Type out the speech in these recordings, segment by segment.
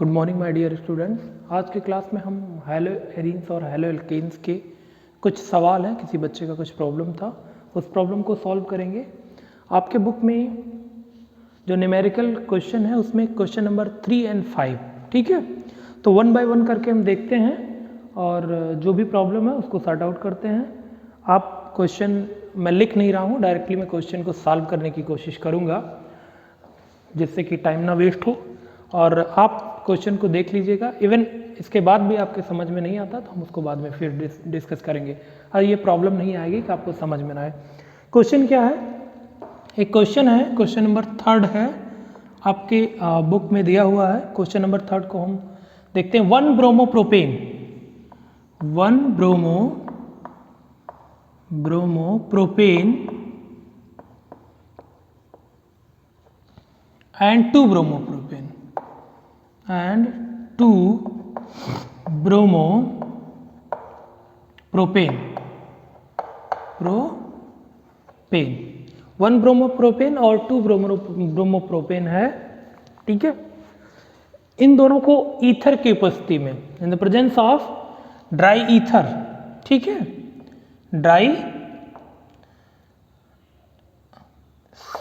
Good morning my dear students. आज के class में हम हैलो एरीन्स और हैलो एल्केन्स के कुछ सवाल हैं, किसी बच्चे का कुछ प्रॉब्लम था, उस प्रॉब्लम को सॉल्व करेंगे। आपके बुक में जो न्यूमेरिकल क्वेश्चन है उसमें क्वेश्चन नंबर 3 और 5, ठीक है। तो 1 बाय 1 करके हम देखते हैं और जो भी प्रॉब्लम है उसको सॉर्ट आउट करते हैं। आप क्वेश्चन मैं लिख नहीं रहा हूँ, डायरेक्टली मैं क्वेश्चन को सॉल्व करने की कोशिश करूँगा जिससे कि टाइम ना वेस्ट हो, और आप क्वेश्चन को देख लीजिएगा। इवन इसके बाद भी आपके समझ में नहीं आता तो हम उसको बाद में फिर डिस्कस करेंगे, और ये प्रॉब्लम नहीं आएगी कि आपको समझ में ना आए। क्वेश्चन क्या है? एक क्वेश्चन है, क्वेश्चन नंबर 3 है, आपके बुक में दिया हुआ है। क्वेश्चन नंबर 3 को हम देखते हैं। 1 bromopropane and 2 bromopropane propane 1 bromopropane और 2 ब्रोमोप्रोपेन है, ठीक है। इन दोनों को ईथर की उपस्थिति में, इन the presence of dry ether, ठीक है, ड्राई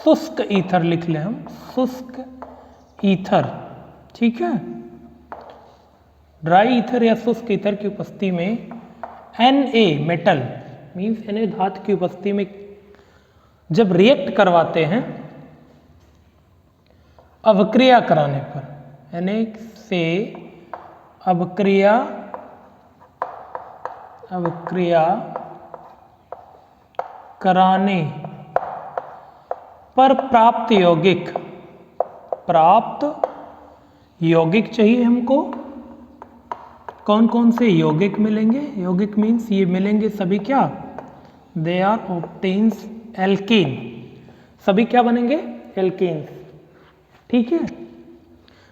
शुष्क ईथर लिख लें हम, शुष्क ईथर, ठीक है। ड्राई ईथर या शुष्क ईथर की उपस्थिति में Na मेटल मीन्स Na धातु की उपस्थिति में जब रिएक्ट करवाते हैं अवक्रिया कराने पर, Na से अवक्रिया कराने पर प्राप्त यौगिक चाहिए हमको। कौन कौन से यौगिक मिलेंगे? यौगिक मीन्स ये मिलेंगे सभी क्या? दे आर ऑब्टेन्स एल्केन, सभी क्या बनेंगे? एल्केन्स, ठीक है।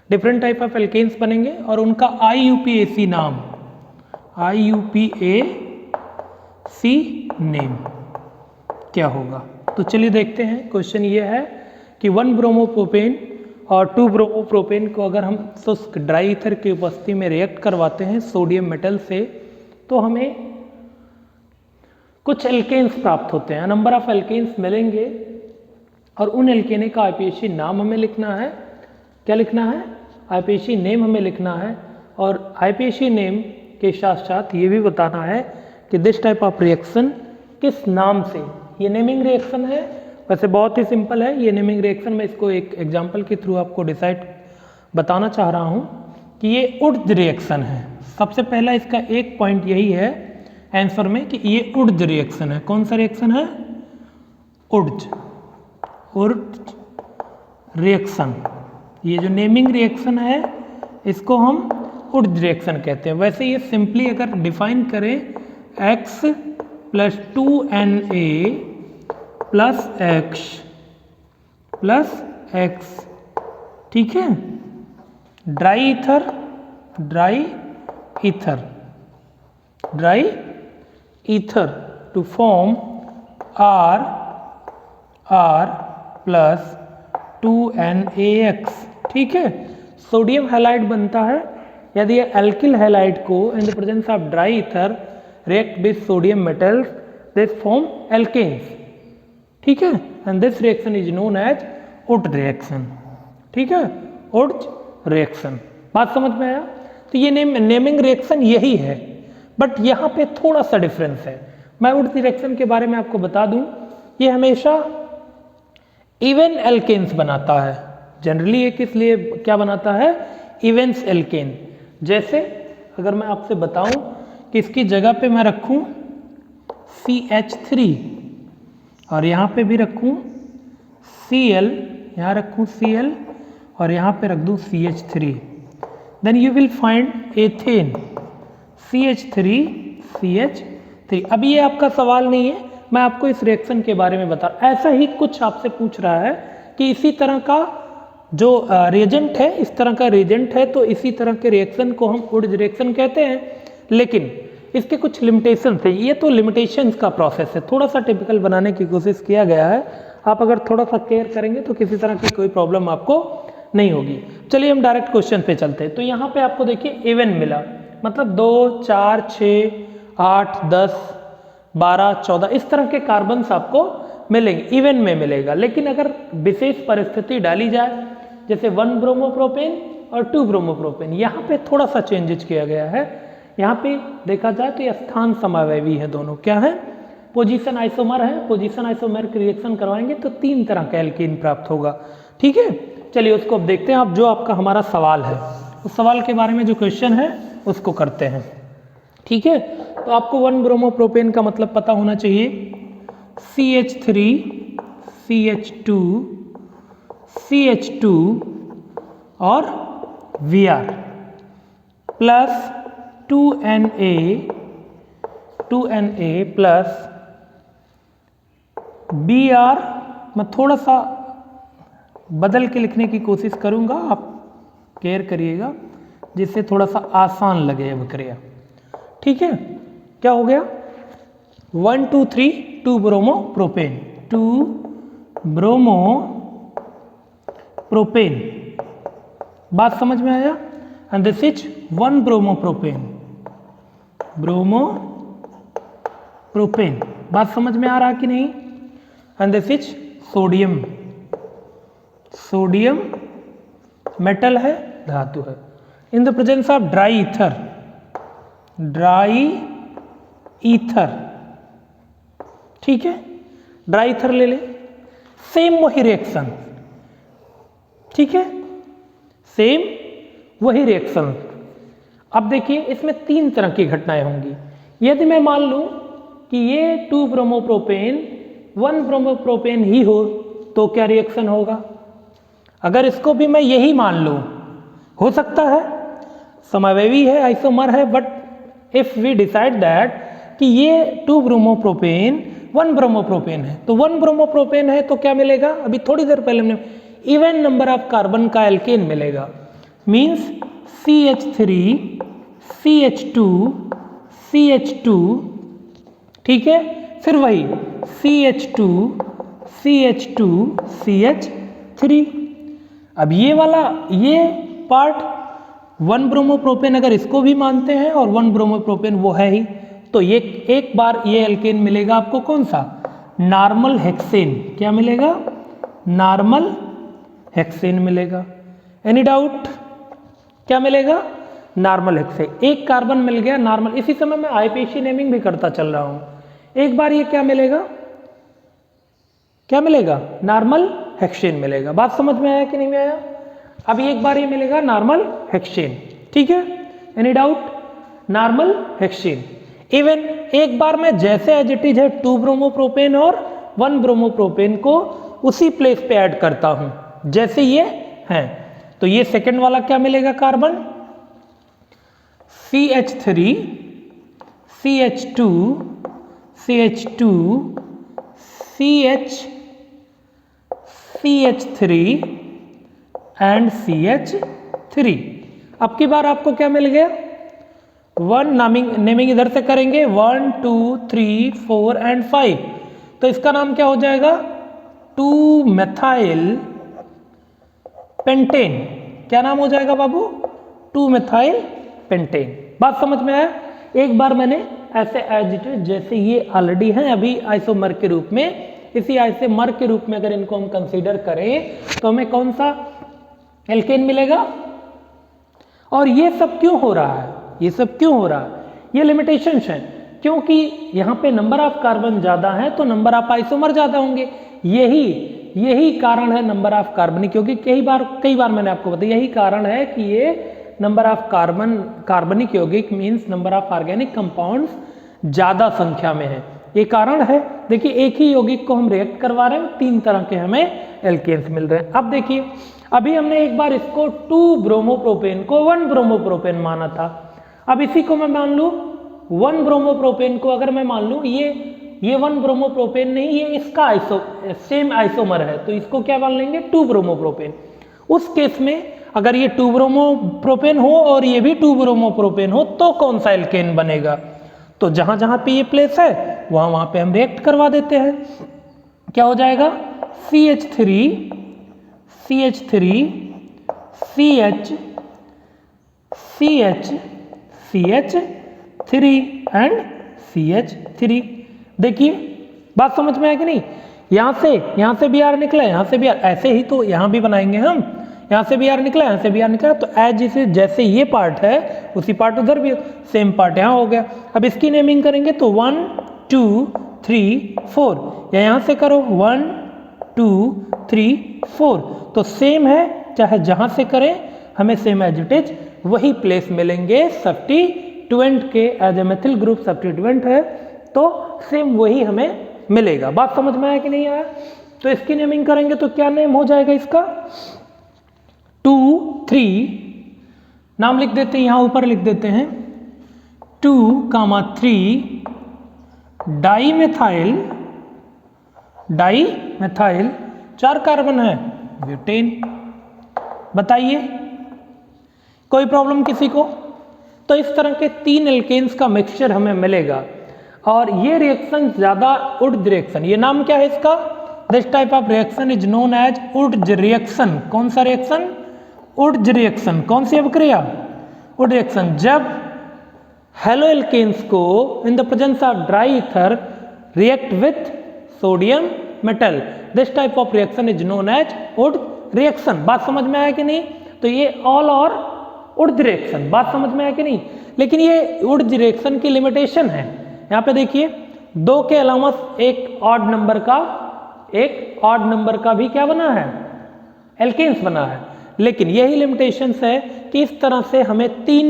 डिफरेंट टाइप ऑफ एल्केन्स बनेंगे और उनका IUPAC नाम, IUPAC नेम क्या होगा? तो चलिए देखते हैं। क्वेश्चन ये है कि 1 ब्रोमोप्रोपेन और 2 ब्रोमोप्रोपेन को अगर हम शुष्क ड्राई ईथर की उपस्थिति में रिएक्ट करवाते हैं सोडियम मेटल से, तो हमें कुछ एल्केन्स प्राप्त होते हैं, नंबर ऑफ एल्केन्स मिलेंगे, और उन एल्केने का IUPAC नाम हमें लिखना है। क्या लिखना है? IUPAC नेम हमें लिखना है, और IUPAC नेम के साथ साथ ये भी बताना है कि दिस टाइप ऑफ रिएक्शन किस नाम से, ये नेमिंग रिएक्शन है। वैसे बहुत ही सिंपल है ये नेमिंग रिएक्शन, मैं इसको एक एग्जांपल के थ्रू आपको बताना चाह रहा हूँ कि ये ऊर्ज रिएक्शन है। सबसे पहला इसका एक पॉइंट यही है आंसर में कि ये ऊर्ज रिएक्शन है। कौन सा रिएक्शन है? Wurtz reaction. ये जो नेमिंग रिएक्शन है इसको हम ऊर्ज रिएक्शन कहते हैं। वैसे ये सिंपली अगर डिफाइन करें, X + 2Na + X, ठीक है। Dry ether to form R + 2NaX, ठीक है। सोडियम हैलाइड बनता है यदि एल्किल हैलाइड को in the presence of dry ether react with sodium metals, they form alkanes, ठीक है। and this reaction is known as Wurtz reaction, ठीक है, Wurtz reaction। बात समझ में आया? तो ये नेमिंग रिएक्शन यही है, बट यहाँ पे थोड़ा सा डिफरेंस है। मैं Wurtz रिएक्शन के बारे में आपको बता दूं, ये हमेशा इवन एल्केन्स बनाता है। जनरली ये किस लिए क्या बनाता है? Evens alkane. जैसे अगर मैं आपसे बताऊं कि इसकी जगह पे मैं रखूं CH3 और यहाँ पे भी रखूं Cl, यहाँ रखूं Cl और यहाँ पे रख दूं CH3, then you will find ethane CH3। अभी ये आपका सवाल नहीं है, मैं आपको इस रिएक्शन के बारे में बता। ऐसा ही कुछ आपसे पूछ रहा है कि इसी तरह का जो रिएजेंट है, इस तरह का रिएजेंट है, तो इसी तरह के रिएक्शन को हम ऊर्ज रिएक्शन कहते हैं, लेकिन इसके कुछ लिमिटेशन थे। ये तो लिमिटेशंस का प्रोसेस है, थोड़ा सा टिपिकल बनाने की कोशिश किया गया है। आप अगर थोड़ा सा केयर करेंगे तो किसी तरह की कोई प्रॉब्लम आपको नहीं होगी। चलिए हम डायरेक्ट क्वेश्चन पे चलते हैं। तो यहाँ पे आपको देखिए इवन मिला, मतलब 2, 4, 6, 8, 10, 12, 14 इस तरह के कार्बन्स आपको मिलेंगे, इवन में मिलेगा। लेकिन अगर विशेष परिस्थिति डाली जाए, जैसे 1 ब्रोमोप्रोपेन और 2 ब्रोमोप्रोपेन, यहाँ पे थोड़ा सा चेंजेज किया गया है। यहाँ पे देखा जाए तो ये स्थान समावयवी है दोनों, क्या है, पोजीशन आइसोमर है। पोजीशन आइसोमर की रिएक्शन करवाएंगे तो 3 तरह का एल्केन प्राप्त होगा। ठीक है, चलिए उसको अब देखते हैं। अब जो आपका हमारा सवाल है, उस सवाल के बारे में जो क्वेश्चन है उसको करते हैं। ठीक है, तो आपको 1 ब्रोमोप्रोपेन का मतलब पता होना चाहिए, CH3 CH2 CH2 और Vr plus 2Na plus Br। मैं थोड़ा सा बदल के लिखने की कोशिश करूंगा, आप केयर करिएगा, जिससे थोड़ा सा आसान लगे विक्रिया। ठीक है, क्या हो गया, 1 2 3 2 ब्रोमोप्रोपेन, 2 ब्रोमोप्रोपेन, बात समझ में आया। And this is 1 bromopropane, bromopropane, बात समझ में आ रहा कि नहीं। And this is sodium, sodium metal है, धातु है। इन the presence of dry ether, dry ether, ठीक है, ड्राई ईथर ले ले, सेम वही रिएक्शन, ठीक है, सेम वही रिएक्शन। अब देखिए इसमें 3 तरह की घटनाएं होंगी। यदि मैं मान लूं कि ये 2 ब्रोमोप्रोपेन 1 ब्रोमोप्रोपेन ही हो तो क्या रिएक्शन होगा। अगर इसको भी मैं यही मान लूं, हो सकता है समावयवी है, आइसोमर है, but if we decide that कि ये 2 ब्रोमोप्रोपेन 1 ब्रोमोप्रोपेन है, तो 1 ब्रोमोप्रोपेन है तो क्या मिलेगा, अभी थोड़ी देर पहले हमने इवन नंबर ऑफ कार्बन का एल्केन मिलेगा। मीन्स CH3 CH2 CH2, ठीक है, फिर वही CH2 CH2 CH3। अब ये वाला ये पार्ट 1 ब्रोमोप्रोपेन अगर इसको भी मानते हैं और 1 ब्रोमोप्रोपेन वो है ही, तो ये एक बार ये एल्केन मिलेगा आपको, कौन सा, नॉर्मल हेक्सेन। क्या मिलेगा, नॉर्मल हेक्सेन मिलेगा। एनी डाउट, क्या मिलेगा, नॉर्मल हेक्सेन। एक कार्बन मिल गया नॉर्मल। इसी समय मैं आईपीसी नेमिंग भी करता चल रहा हूं। एक बार ये क्या मिलेगा, क्या मिलेगा, नॉर्मल हेक्सेन मिलेगा। बात समझ में आया कि नहीं में आया। अब एक बार ये मिलेगा नॉर्मल हेक्सेन, ठीक है, any doubt, normal hexane. Even एक बार मैं जैसे एज इट इज है 2 ब्रोमोप्रोपेन और 1 ब्रोमोप्रोपेन को उसी प्लेस पे ऐड करता हूं जैसे ये हैं, तो ये सेकंड वाला क्या मिलेगा, carbon CH3 CH2 CH2 CH3 and CH3। अब की बार आपको क्या मिल गया, 1 नेमिंग इधर से करेंगे, 1 2 3 4 एंड 5, तो इसका नाम क्या हो जाएगा, 2 मेथाइल पेंटेन। क्या नाम हो जाएगा बाबू, 2 मेथाइल पेंटेन। बात समझ में आया। एक बार मैंने ऐसे एज इट इज जैसे ये ऑलरेडी हैं अभी आइसोमर के रूप में, इसी आइसोमर के रूप में अगर इनको हम कंसीडर करें तो हमें कौन सा एल्केन मिलेगा। और ये सब क्यों हो रहा है, ये सब क्यों हो रहा है, ये लिमिटेशंस हैं, क्योंकि यहाँ पे नंबर ऑफ कार्बन ज्यादा है तो नंबर ऑफ आइसोमर ज्यादा होंगे। यही कारण है नंबर ऑफ कार्बनिक, क्योंकि कई बार मैंने आपको बताया यही कारण है कि ये नंबर ऑफ कार्बनिक यौगिक means number of organic compounds ज्यादा संख्या में है, ये कारण है। देखिए एक ही यौगिक को हम रिएक्ट करवा रहे हैं, 3 तरह के हमें एल्केन्स मिल रहे हैं। अब देखिए अभी हमने एक बार इसको 2 ब्रोमोप्रोपेन को 1 ब्रोमोप्रोपेन माना था। अब इसी को मैं मान लूं 1 ब्रोमोप्रोपेन को अगर मैं मान लूं ये 1 ब्रोमोप्रोपेन नहीं, ये इसका सेम आइसोमर है, तो इसको क्या मान लेंगे, 2 ब्रोमोप्रोपेन। उस केस में अगर ये 2 ब्रोमोप्रोपेन हो और ये भी 2 ब्रोमोप्रोपेन हो तो कौन सा एल्केन बनेगा, तो जहां जहां पे ये प्लेस है वहां पे हम रिएक्ट करवा देते हैं। क्या हो जाएगा, CH3 CH3 एंड CH3। देखिए बात समझ में आया कि नहीं? यहाँ से भी आर निकला, यहाँ से भी आर, ऐसे ही तो यहाँ भी बनाएंगे हम। यहाँ से भी आर निकला, यहाँ से भी आर निकला, तो एज इसे जैसे ये पार्ट है उसी पार्ट उधर भी सेम पार्ट यहाँ हो गया। अब इसकी नेमिंग करेंगे तो 1 2 3 4, या यहाँ से करो 1 2 3 4, तो सेम है, चाहे जहाँ से करें हमें सेम एज इट इज वही प्लेस मिलेंगे। सब्स्टिट्यूएंट के as a methyl group substituent है तो सेम वही हमें मिलेगा। बात समझ में आया कि नहीं आया? तो इसकी नेमिंग करेंगे तो क्या नेम हो जाएगा इसका? 2 3, नाम लिख देते हैं, यहाँ ऊपर लिख देते हैं 2, 3 डाईमेथाइल 4 कार्बन है ब्यूटेन। बताइए कोई प्रॉब्लम किसी को? तो इस तरह के 3 एल्केन्स का मिक्सचर हमें मिलेगा और ये रिएक्शन ज्यादा उड्ज रिएक्शन, ये नाम क्या है इसका? This type of reaction is known as Wurtz reaction. कौन सा रिएक्शन? Wurtz reaction. कौन सी अभिक्रिया? Wurtz reaction. जब हेलो एल्केन्स को in the presence of dry ether react with sodium metal, this type of reaction is known as Wurtz reaction. बात समझ में आया कि नहीं? तो ये ऑल और उड्ज रिएक्शन। बात समझ में आया कि नहीं? लेकिन ये उड्ज रिएक्शन की लिमिटेशन है। यहाँ पे देखिए 2 के अलावा एक ऑड नंबर का भी क्या बना है? एल्केन्स बना है। लेकिन यही लिमिटेशंस है कि इस तरह से हमें 3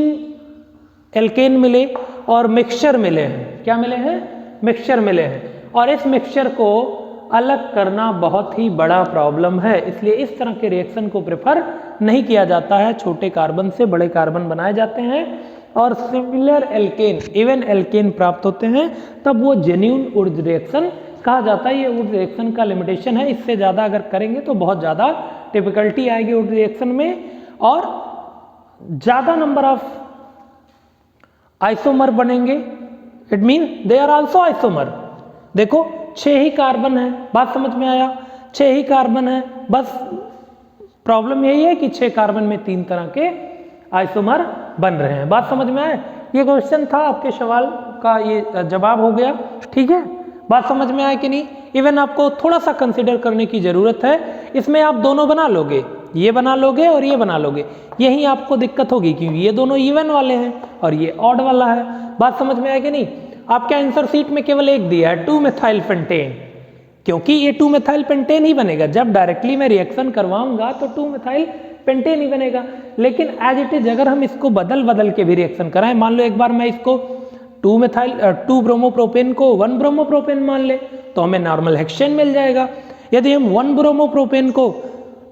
एल्केन मिले और मिक्सचर मिले हैं। क्या मिले हैं? मिक्सचर मिले हैं। और इस मिक्सचर को अलग करना बहुत ही बड़ा प्रॉब्लम है, इसलिए इस तरह के रिएक्शन को प्रेफर नहीं किया जाता है। छोटे कार्बन से बड़े कार्बन बनाए जाते हैं और सिमिलर एल्केन, इवन एल्केन प्राप्त होते हैं, तब वो जेन्युइन उड्ज रिएक्शन कहा जाता है। ये उड्ज रिएक्शन का लिमिटेशन है, इससे ज़्यादा अगर करेंगे तो बहुत ज़्यादा डिफिकल्टी आएगी उड्ज रिएक्शन में और ज़्यादा नंबर ऑफ आइसोमर बनेंगे। It mean they are also isomer. देखो 6 ही कार्बन है। बात समझ में आया? 6 ही कार्बन है, बस प्रॉब्लम यही है कि 6 कार्बन में 3 तरह के आइसोमर बन रहे हैं। बात समझ में आए? ये क्वेश्चन था, आपके सवाल का ये जवाब हो गया। ठीक है, बात समझ में आए कि नहीं? इवन आपको थोड़ा सा कंसिडर करने की जरूरत है। इसमें आप दोनों बना लोगे, ये बना लोगे और ये बना लोगे, यही आपको दिक्कत होगी क्योंकि ये दोनों इवन वाले हैं और ये ऑड वाला है। बात समझ में आए कि नहीं? आपके आंसर शीट में केवल एक दिया है 2 मेथाइल पेंटेन, क्योंकि ये 2 मेथाइल पेंटेन ही बनेगा। जब डायरेक्टली मैं रिएक्शन करवाऊंगा तो 2 मेथाइल पेंटेन ही बनेगा। लेकिन एज इट इज अगर हम इसको बदल के भी रिएक्शन कराएं, मान लो एक बार मैं इसको 2 ब्रोमोप्रोपेन को 1 ब्रोमोप्रोपेन मान ले तो हमें नॉर्मल हेक्सेन मिल जाएगा। यदि हम 1 ब्रोमोप्रोपेन को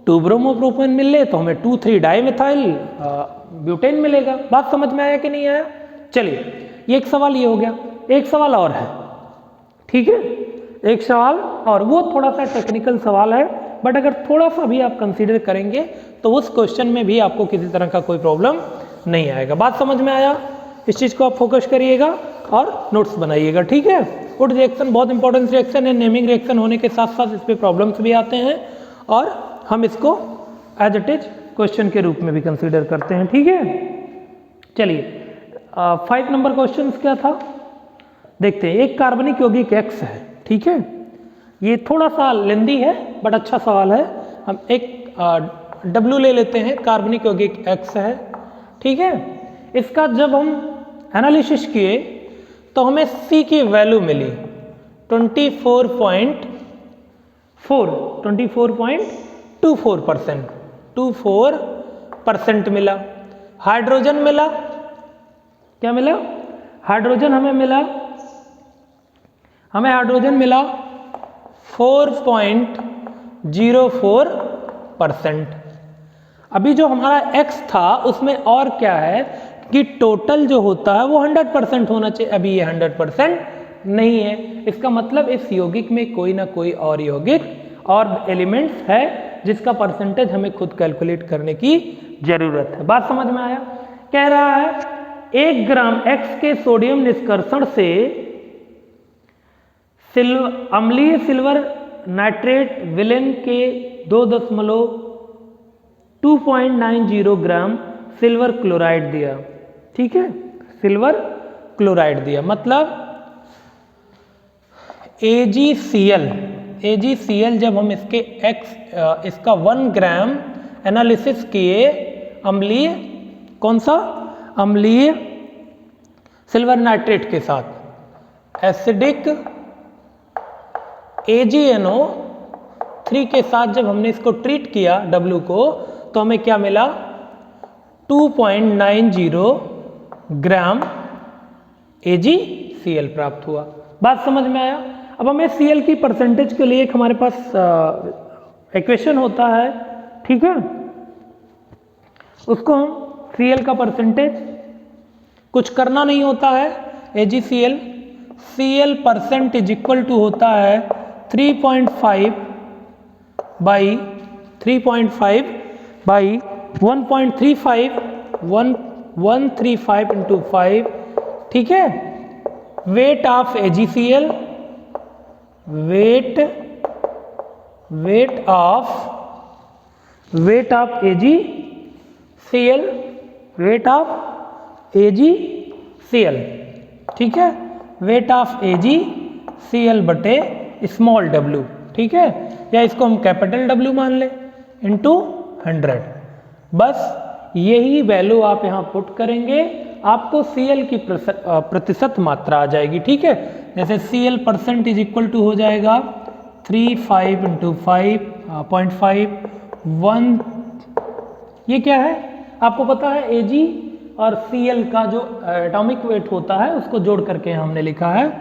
2 ब्रोमोप्रोपेन मिल ले तो हमें 2,3 डाईमेथाइल ब्यूटेन मिलेगा। बात समझ में आया कि नहीं आया? चलिए, ये एक सवाल ये हो गया। एक सवाल और है, ठीक है, एक सवाल और, वो थोड़ा सा टेक्निकल सवाल है, बट अगर थोड़ा सा भी आप कंसीडर करेंगे तो उस क्वेश्चन में भी आपको किसी तरह का कोई प्रॉब्लम नहीं आएगा। बात समझ में आया? इस चीज़ को आप फोकस करिएगा और नोट्स बनाइएगा। ठीक है, उड रिएक्शन बहुत इंपॉर्टेंट रिएक्शन है। नेमिंग रिएक्शन होने के साथ साथ इस पर प्रॉब्लम्स भी आते हैं और हम इसको एज इट इज क्वेश्चन के रूप में भी कंसीडर करते हैं। ठीक है, चलिए 5 नंबर क्वेश्चन क्या था देखते हैं। एक कार्बनिक यौगिक X है, ठीक है, ये थोड़ा सा लेंदी है बट अच्छा सवाल है। हम एक W ले लेते हैं, कार्बनिक यौगिक X है, ठीक है। इसका जब हम एनालिसिस किए तो हमें C की वैल्यू मिली 24.24% मिला। हाइड्रोजन मिला, क्या मिला? हाइड्रोजन हमें मिला 4.04%। अभी जो हमारा X था उसमें और क्या है कि टोटल जो होता है वो 100% होना चाहिए, अभी ये 100% नहीं है। इसका मतलब इस यौगिक में कोई ना कोई और यौगिक और एलिमेंट्स है जिसका परसेंटेज हमें खुद कैलकुलेट करने की जरूरत है। बात समझ में आया? कह रहा है 1 ग्राम X के सोडियम निष्कर्षण से अम्लीय सिल्वर नाइट्रेट विलेन के 2.2 2.90 ग्राम सिल्वर क्लोराइड दिया, ठीक है, सिल्वर क्लोराइड दिया। मतलब AgCl जब हम इसका 1 ग्राम एनालिसिस किए अम्लीय, कौन सा अम्लीय सिल्वर नाइट्रेट के साथ, एसिडिक AgNO3 के साथ जब हमने इसको ट्रीट किया W को, तो हमें क्या मिला? 2.90 ग्राम AgCl प्राप्त हुआ। बात समझ में आया? अब हमें Cl की परसेंटेज के लिए एक हमारे पास इक्वेशन होता है, ठीक है, उसको हम Cl का परसेंटेज कुछ करना नहीं होता है, AgCl Cl percent is equal to होता है 3.5 बाई 1.35 इंटू 5, ठीक है। Weight of AgCl, weight of AgCl, ठीक है, वेट ऑफ AgCl बटे स्मॉल w, ठीक है, या इसको हम कैपिटल W मान लें, इंटू 100। बस यही वैल्यू आप यहाँ पुट करेंगे, आपको Cl की प्रतिशत मात्रा आ जाएगी, ठीक है। जैसे Cl percent is equal to हो जाएगा 35 इंटू 5.5 1, ये क्या है आपको पता है, Ag और Cl का जो एटॉमिक वेट होता है उसको जोड़ करके हमने लिखा है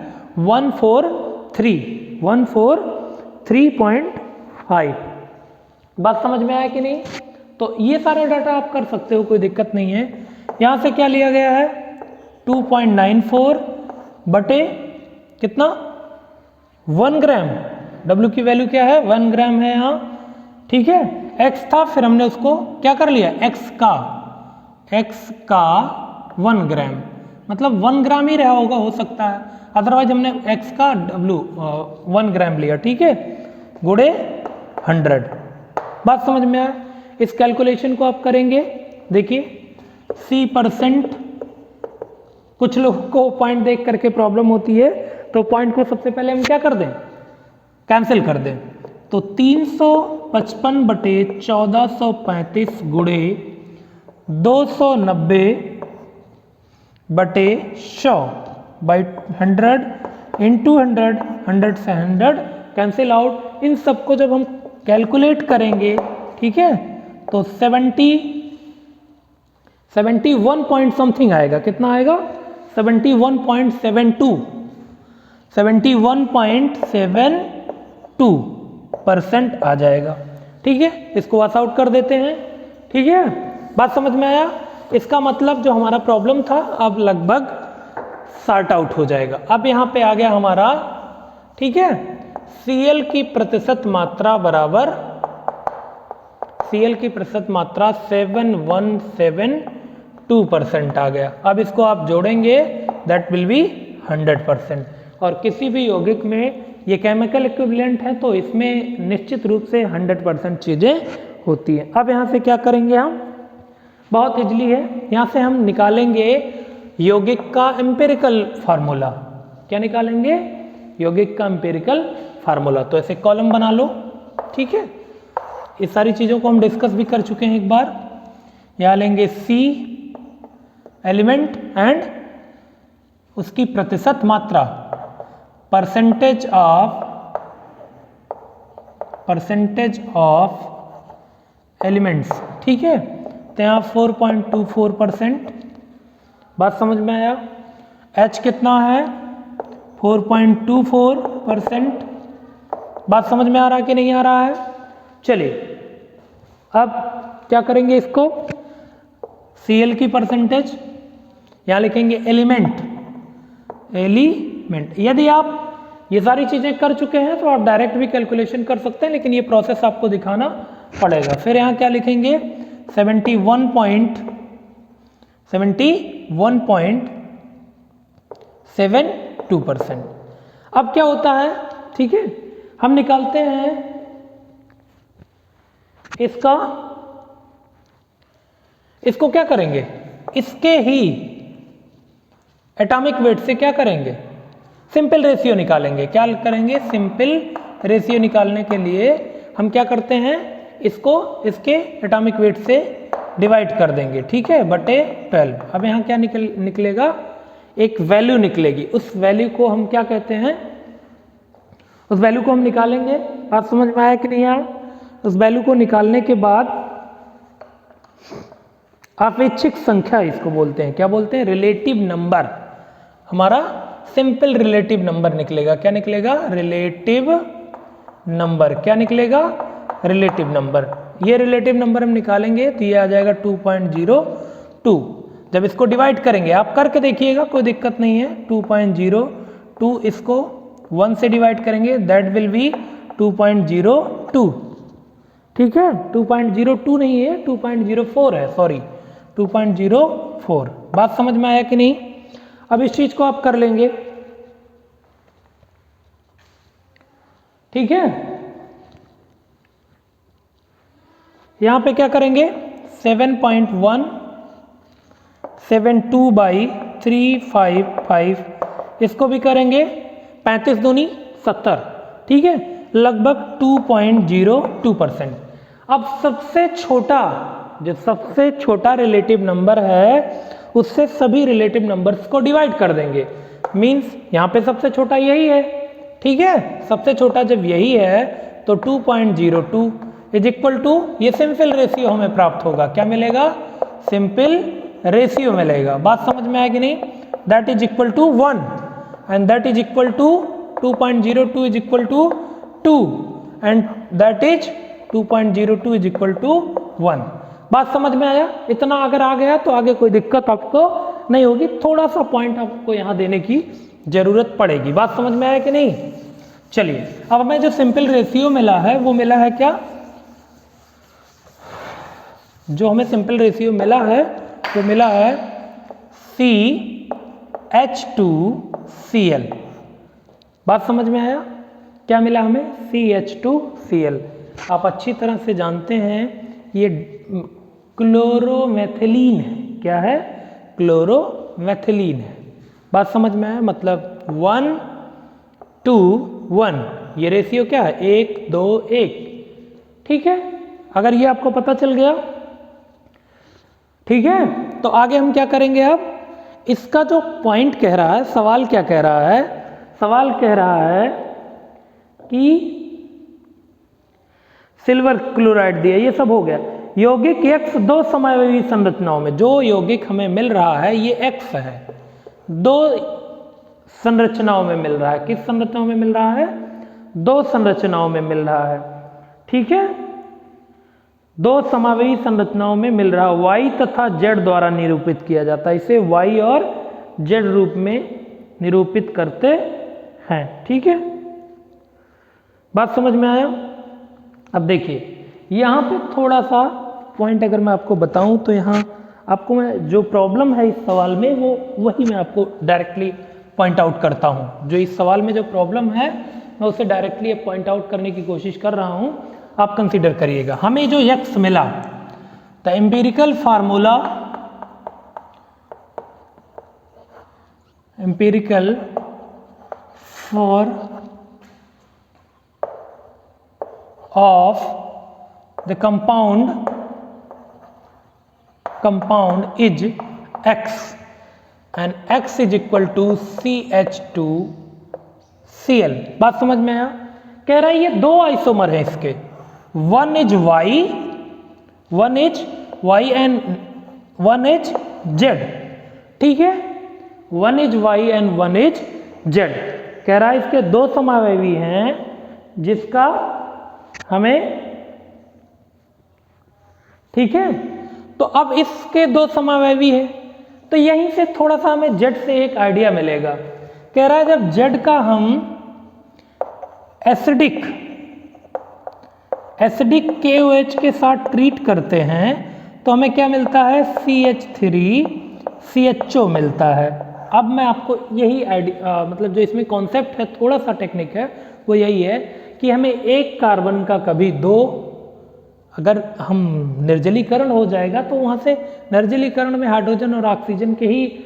143.5। बात समझ में आया कि नहीं? तो ये सारा डाटा आप कर सकते हो, कोई दिक्कत नहीं है। यहाँ से क्या लिया गया है? 2.94 बटे कितना? 1 ग्राम। W की वैल्यू क्या है? 1 ग्राम है यहाँ, ठीक है। X था, फिर हमने उसको क्या कर लिया? X का 1 ग्राम, मतलब 1 ग्राम ही रहा होगा, हो सकता है, अदरवाइज हमने X का W 1 ग्राम लिया, ठीक है, गुणे 100। बात समझ में आया? इस कैलकुलेशन को आप करेंगे, देखिए C परसेंट, कुछ लोगों को पॉइंट देख करके प्रॉब्लम होती है, तो पॉइंट को सबसे पहले हम क्या कर दें? कैंसिल कर दें। तो 355 बटे 1435 गुणे 290 बटे 100 बाई 100 इंटू 100 से 100 कैंसिल आउट। इन सबको जब हम कैलकुलेट करेंगे, ठीक है, तो 71 पॉइंट समथिंग आएगा। कितना आएगा? 71.72% आ जाएगा, ठीक है। इसको वॉश आउट कर देते हैं, ठीक है। बात समझ में आया? इसका मतलब जो हमारा प्रॉब्लम था अब लगभग सॉर्ट आउट हो जाएगा। अब यहाँ पे आ गया हमारा, ठीक है, Cl की प्रतिशत मात्रा बराबर, Cl की प्रतिशत मात्रा 7172% आ गया। अब इसको आप जोड़ेंगे, दैट विल बी 100%। और किसी भी यौगिक में ये केमिकल इक्विवेलेंट है, तो इसमें निश्चित रूप से 100% चीज़ें होती हैं। अब यहाँ से क्या करेंगे हम? बहुत इजली है, यहाँ से हम निकालेंगे यौगिक का एम्पिरिकल फार्मूला। क्या निकालेंगे? यौगिक का एम्पिरिकल फार्मूला। तो ऐसे कॉलम बना लो, ठीक है। इस सारी चीज़ों को हम डिस्कस भी कर चुके हैं एक बार। यहाँ लेंगे C एलिमेंट एंड उसकी प्रतिशत मात्रा, परसेंटेज ऑफ एलिमेंट्स, ठीक है, तो यहाँ 4.24%। बात समझ में आया? H कितना है? 4.24%। बात समझ में आ रहा है कि नहीं आ रहा है? चलिए अब क्या करेंगे इसको? Cl की परसेंटेज यहाँ लिखेंगे एलिमेंट। यदि आप ये सारी चीज़ें कर चुके हैं तो आप डायरेक्ट भी कैलकुलेशन कर सकते हैं, लेकिन ये प्रोसेस आपको दिखाना पड़ेगा। फिर यहाँ क्या लिखेंगे? 71.72%। अब क्या होता है, ठीक है, हम निकालते हैं इसका इसको क्या करेंगे, इसके ही एटॉमिक वेट से क्या करेंगे, सिंपल रेशियो निकालेंगे। क्या करेंगे, सिंपल रेशियो निकालने के लिए हम क्या करते हैं, इसको इसके एटॉमिक वेट से डिवाइड कर देंगे, ठीक है, बटे 12। अब यहाँ क्या निकलेगा, एक वैल्यू निकलेगी। उस वैल्यू को हम क्या कहते हैं, उस वैल्यू को हम निकालेंगे। बात समझ में आया कि नहीं आया। उस वैल्यू को निकालने के बाद आपेक्षिक संख्या इसको बोलते हैं, क्या बोलते हैं, रिलेटिव नंबर। हमारा सिंपल रिलेटिव नंबर निकलेगा। क्या निकलेगा, रिलेटिव नंबर। क्या निकलेगा, रिलेटिव नंबर। ये रिलेटिव नंबर हम निकालेंगे तो ये आ जाएगा 2.02। जब इसको डिवाइड करेंगे, आप करके देखिएगा, कोई दिक्कत नहीं है। 2.02 इसको 1 से डिवाइड करेंगे, दैट विल बी 2.02, ठीक है। 2.02 नहीं है, 2.04 है, सॉरी 2.04। बात समझ में आया कि नहीं। अब इस चीज को आप कर लेंगे, ठीक है। यहां पे क्या करेंगे, 7.172 बाई 355, इसको भी करेंगे 35 दूनी 70, ठीक है, लगभग 2.02%। अब सबसे छोटा, जो सबसे छोटा रिलेटिव नंबर है उससे सभी रिलेटिव नंबर्स को डिवाइड कर देंगे। मींस यहाँ पे सबसे छोटा यही है, ठीक है। सबसे छोटा जब यही है तो 2.02 इज इक्वल टू, ये सिंपल रेशियो हमें प्राप्त होगा। क्या मिलेगा, सिंपल रेशियो मिलेगा। बात समझ में आएगी नहीं। That is equal to 1 and that is equal to 2.02 is equal to 2 and that is 2.02 is equal to 1। बात समझ में आया। इतना अगर आ गया तो आगे कोई दिक्कत आपको नहीं होगी। थोड़ा सा पॉइंट आपको यहाँ देने की जरूरत पड़ेगी। बात समझ में आया कि नहीं। चलिए, अब हमें जो सिंपल रेशियो मिला है वो मिला है क्या, जो हमें सिंपल रेशियो मिला है वो मिला है CH2Cl। बात समझ में आया। क्या मिला हमें, CH2Cl। आप अच्छी तरह से जानते हैं ये क्लोरोमेथिलीन है। क्या है, क्लोरोमेथिलीन है। बात समझ में आया। मतलब 1:1 ये रेशियो क्या है, 1:2:1, ठीक है। अगर ये आपको पता चल गया, ठीक है, तो आगे हम क्या करेंगे। अब इसका जो पॉइंट कह रहा है, सवाल क्या कह रहा है, सवाल कह रहा है कि सिल्वर क्लोराइड दिया, ये सब हो गया। यौगिक X दो समावयवी संरचनाओं में, जो यौगिक हमें मिल रहा है ये X है, दो संरचनाओं में मिल रहा है। किस संरचनाओं में मिल रहा है, दो संरचनाओं में मिल रहा है, ठीक है। दो समावयवी संरचनाओं में मिल रहा है, Y तथा Z द्वारा निरूपित किया जाता है। इसे Y और Z रूप में निरूपित करते हैं, ठीक है। बात समझ में आया। अब देखिए यहाँ पे थोड़ा सा पॉइंट अगर मैं आपको बताऊं तो यहाँ आपको मैं जो प्रॉब्लम है इस सवाल में वो वही मैं आपको डायरेक्टली पॉइंट आउट करता हूँ। जो इस सवाल में जो प्रॉब्लम है मैं उसे डायरेक्टली पॉइंट आउट करने की कोशिश कर रहा हूँ, आप कंसीडर करिएगा। हमें जो X मिला, the empirical formula, empirical for of the compound is X and X is equal to CH2Cl। बात समझ में आया। कह रहा है ये दो आइसोमर है इसके, one is Y and one is Z, ठीक है। One is Y and one is Z। कह रहा है इसके दो समावयवी हैं जिसका हमें, ठीक है। तो अब इसके दो समावयवी है तो यहीं से थोड़ा सा हमें Z से एक आइडिया मिलेगा। कह रहा है जब Z का हम एसिडिक KOH के साथ ट्रीट करते हैं तो हमें क्या मिलता है, CH3CHO मिलता है। अब मैं आपको यही आइडिया, मतलब जो इसमें कॉन्सेप्ट है, थोड़ा सा टेक्निक है, वो यही है कि हमें एक कार्बन का कभी दो अगर हम निर्जलीकरण हो जाएगा तो वहाँ से निर्जलीकरण में हाइड्रोजन और ऑक्सीजन के ही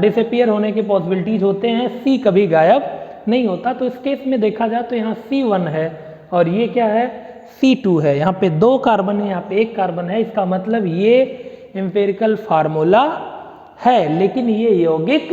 डिसअपियर होने के पॉसिबिलिटीज होते हैं, सी कभी गायब नहीं होता। तो इस केस में देखा जाए तो यहाँ C1 है और ये क्या है, C2 है। यहाँ पे 2 कार्बन है, यहाँ पे 1 कार्बन है। इसका मतलब ये एम्पिरिकल फार्मूला है, लेकिन ये यौगिक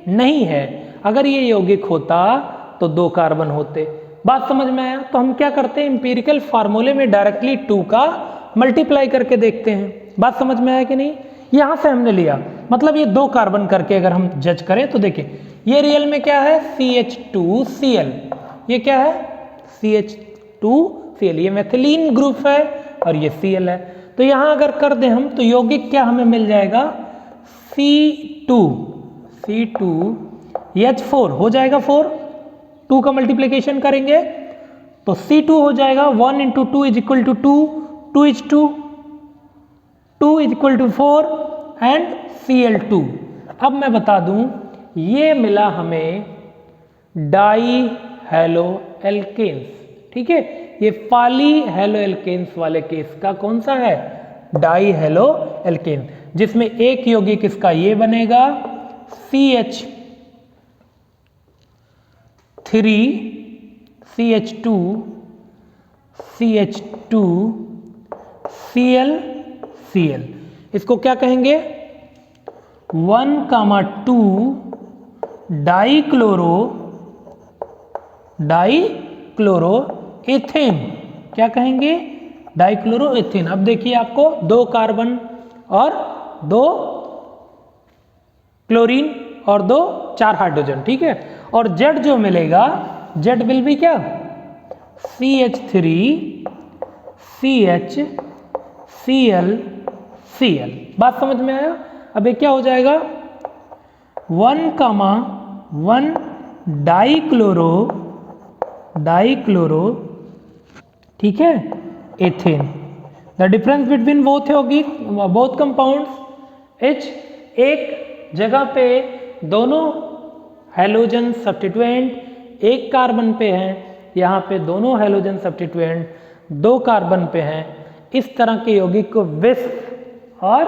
नहीं है। अगर ये यौगिक होता तो 2 कार्बन होते। बात समझ में आया? तो हम क्या करते हैं, एम्पिरिकल फार्मूले में डायरेक्टली 2 का मल्टीप्लाई करके देखते हैं। बात समझ में आया कि नहीं? यहाँ से हमने लिया, मतलब ये 2 कार्बन करके अगर हम जज करें तो देखिए ये रियल में क्या है, CH2Cl। ये क्या है, CH2Cl। ये मेथिलीन ग्रुप है और ये Cl है। तो यहाँ अगर कर दें हम तो यौगिक क्या हमें मिल जाएगा, C2H4 हो जाएगा 4, 2 का मल्टीप्लिकेशन करेंगे तो C2 हो जाएगा 1 × 2 = 2, 2H2, 2 = 4 एंड Cl2। अब मैं बता दूं ये मिला हमें डाई हेलो एल्केन्स, ठीक है। ये पॉली हेलो एल्केन्स वाले केस का कौन सा है, डाई हेलो एल्केन, जिसमें एक यौगिक इसका ये बनेगा CH3 CH2 CH2 Cl Cl। इसको क्या कहेंगे, 1,2 डाइक्लोरो एथेन। क्या कहेंगे, डाइक्लोरो एथेन। अब देखिए आपको 2 कार्बन और 2 क्लोरीन और 4 हाइड्रोजन, ठीक है। और Z जो मिलेगा, Z विल बी क्या, CH3 CH Cl Cl। बात समझ में आया? अब ये क्या हो जाएगा, 1,1 डाइक्लोरो, ठीक है, ethane. The difference between both compounds H, एक जगह पे दोनों हैलोजन सब्स्टिट्यूएंट 1 कार्बन पे हैं, यहाँ पे दोनों हैलोजन सब्स्टिट्यूएंट 2 कार्बन पे हैं। इस तरह के यौगिक को विस और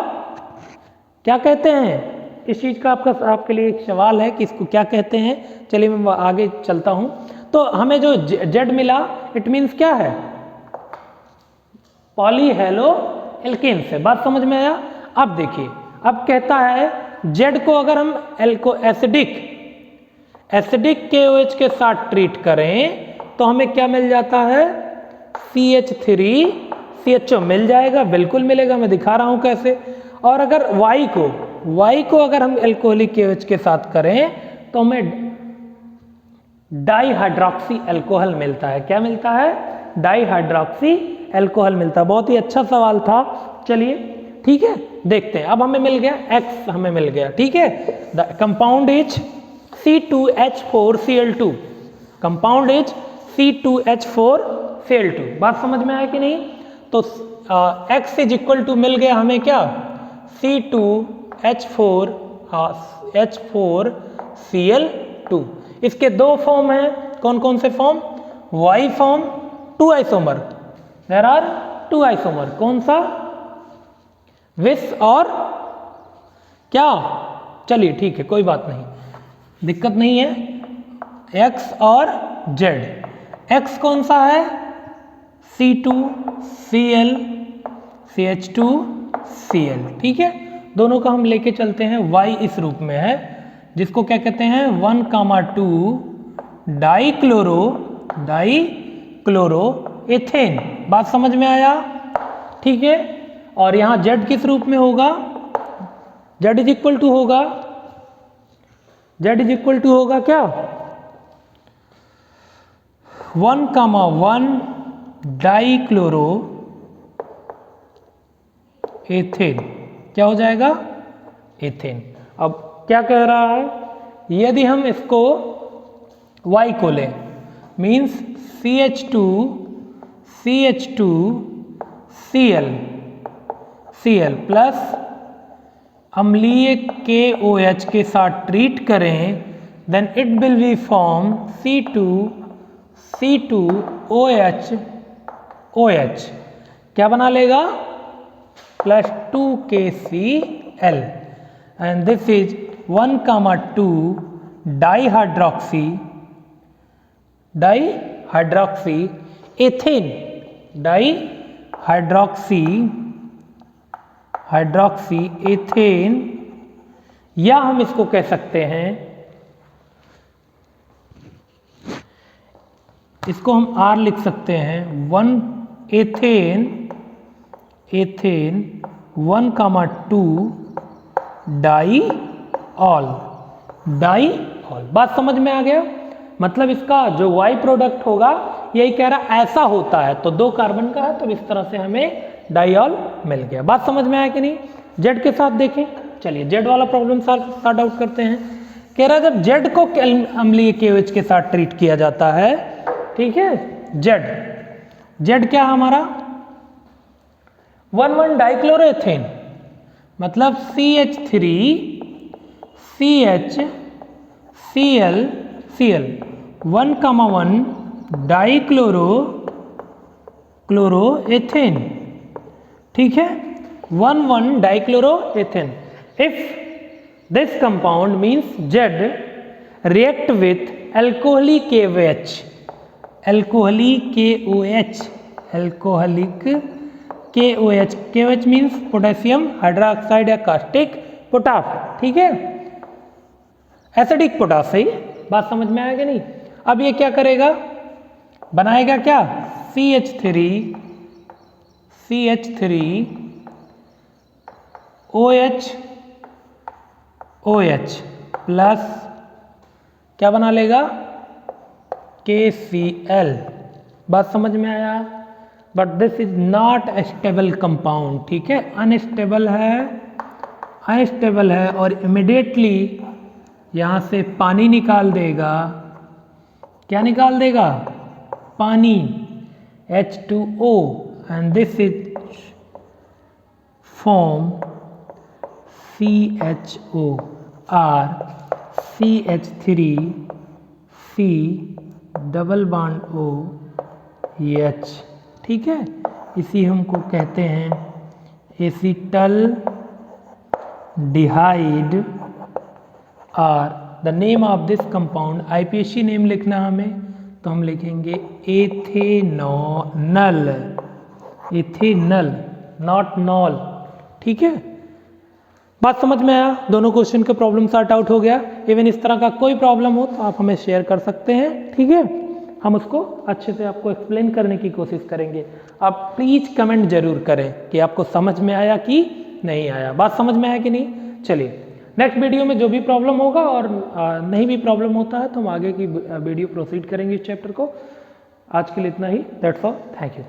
क्या कहते हैं, इस चीज़ का आपके लिए एक सवाल है कि इसको क्या कहते हैं। चलिए मैं आगे चलता हूँ। तो हमें जो Z मिला, इट मीन्स क्या है, पॉली हेलो एल्केन से। बात समझ में आया? अब देखिए, अब कहता है Z को अगर हम एसिडिक KOH के साथ ट्रीट करें तो हमें क्या मिल जाता है, CH3CHO मिल जाएगा, बिल्कुल मिलेगा, मैं दिखा रहा हूं कैसे। और अगर Y को अगर हम एल्कोहलिक KOH के साथ करें तो हमें डाईहाइड्रॉक्सी एल्कोहल मिलता है। क्या मिलता है, डाईहाइड्रॉक्सी एल्कोहल मिलता है। बहुत ही अच्छा सवाल था। चलिए ठीक है, देखते हैं। अब हमें मिल गया X, हमें मिल गया, ठीक है। The compound is C2H4Cl2, compound is C2H4Cl2। बात समझ में आया कि नहीं? तो X = मिल गया हमें क्या, C2H4Cl2। इसके 2 फॉर्म हैं, कौन कौन से form, Y form, 2 isomer, there are 2 isomer. कौन सा, विस और क्या, चलिए ठीक है, कोई बात नहीं, दिक्कत नहीं है। X और Z। X कौन सा है, C2Cl CH2Cl, ठीक है। दोनों का हम लेके चलते हैं। Y इस रूप में है, जिसको क्या कहते हैं, 1,2 डाइक्लोरो एथेन। बात समझ में आया, ठीक है। और यहाँ Z किस रूप में होगा, Z = होगा क्या, 1,1 डाइक्लोरो एथेन। क्या हो जाएगा, एथेन। अब क्या कह रहा है, यदि हम इसको Y को लें, मीन्स CH2CH2Cl प्लस अम्लीय KOH के साथ ट्रीट करें, then it will be form C2OH। क्या बना लेगा, +2KCl and this is 1,2 dihydroxy ethane, hydroxy ethane, या हम इसको कह सकते हैं, इसको हम R लिख सकते हैं 1 एथेन 1,2 डाईऑल। बात समझ में आ गया? मतलब इसका जो Y प्रोडक्ट होगा यही कह रहा ऐसा होता है, तो 2 कार्बन का है तो इस तरह से हमें डाईऑल मिल गया। बात समझ में आया कि नहीं? जेड के साथ देखें, चलिए जेड वाला प्रॉब्लम सॉर्ट आउट करते हैं। कह रहा जब जेड को अम्लीय KOH के साथ ट्रीट किया जाता है, ठीक है, जेड क्या हमारा 1,1 डाइक्लोरोएथेन, मतलब CH3CHCl 1,1 डाइक्लोरोएथेन, ठीक है, 1,1 dichloroethane. If this compound means Z react with alcoholic KOH means potassium hydroxide या कास्टिक पोटाश, ठीक है, एसिडिक पोटाश। सही, बात समझ में आएगा नहीं? अब ये क्या करेगा, बनाएगा क्या, CH3OH प्लस क्या बना लेगा, KCl। बात समझ में आया? But this is not stable compound, ठीक है, अनस्टेबल है और इमिडिएटली यहां से पानी निकाल देगा। क्या निकाल देगा, पानी, H2O, and this is form CHOR CH3C double bond OH, ठीक है, इसी हमको कहते हैं एसिटल डिहाइड। और the name of this compound, IPAC name लिखना हमें, तो हम लिखेंगे एथेनल, नॉट नॉल, ठीक है। बात समझ में आया? दोनों क्वेश्चन के प्रॉब्लम सॉर्ट आउट हो गया। इवन इस तरह का कोई प्रॉब्लम हो तो आप हमें शेयर कर सकते हैं, ठीक है, हम उसको अच्छे से आपको एक्सप्लेन करने की कोशिश करेंगे। आप प्लीज कमेंट जरूर करें कि आपको समझ में आया कि नहीं आया। बात समझ में आया कि नहीं? चलिए नेक्स्ट वीडियो में जो भी प्रॉब्लम होगा और नहीं भी प्रॉब्लम होता है तो हम आगे की वीडियो प्रोसीड करेंगे इस चैप्टर को। आज के लिए इतना ही, दैट्स ऑल, थैंक यू।